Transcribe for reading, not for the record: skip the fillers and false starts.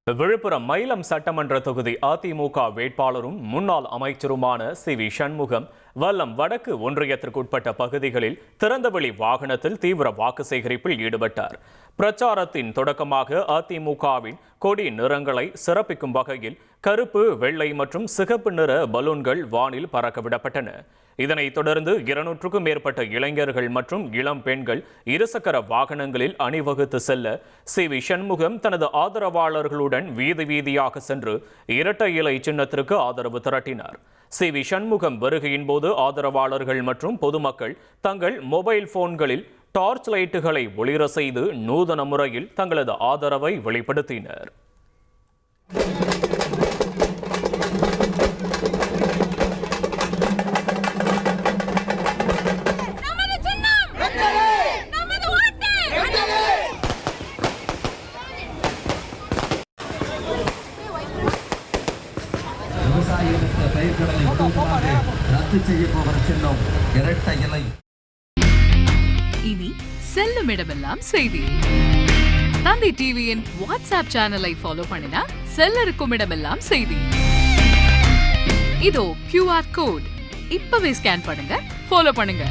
விழுப்புரம் மயிலம் சட்டமன்ற தொகுதி அதிமுக வேட்பாளரும் முன்னாள் அமைச்சருமான சி.வி. சண்முகம் வல்லம் வடக்கு ஒன்றியத்திற்குட்பட்ட பகுதிகளில் திறந்தவெளி வாகனத்தில் தீவிர வாக்கு சேகரிப்பில் ஈடுபட்டார். பிரச்சாரத்தின் தொடக்கமாக அதிமுகவின் கொடி நிறங்களை சிறப்பிக்கும் வகையில் கருப்பு, வெள்ளை மற்றும் சிகப்பு நிற பலூன்கள் வானில் பறக்கவிடப்பட்டன. இதனைத் தொடர்ந்து 200க்கும் மேற்பட்ட இளைஞர்கள் மற்றும் இளம் பெண்கள் இருசக்கர வாகனங்களில் அணிவகுத்து செல்ல சி.வி. சண்முகம் தனது ஆதரவாளர்களுடன் வீதி வீதியாக சென்று இரட்டை இலை சின்னத்திற்கு ஆதரவு திரட்டினார். சி.வி. சண்முகம் வருகையின் போது ஆதரவாளர்கள் மற்றும் பொதுமக்கள் தங்கள் மொபைல் போன்களில் டார்ச் லைட்டுகளை ஒளிர செய்து நூதன முறையில் தங்களது ஆதரவை வெளிப்படுத்தினர். பயிர்களை ரத்து செய்ய போகிற சின்னம் இரட்டை இலை. இனி செல்லும் இடமெல்லாம் செய்தி. தந்தி டிவியின் வாட்ஸ்அப் சேனலை ஃபாலோ பண்ணினா செல்ல இருக்கும் இடமெல்லாம் செய்தி. இதோ QR கோட் இப்பவே ஸ்கேன் பண்ணுங்க, ஃபாலோ பண்ணுங்க.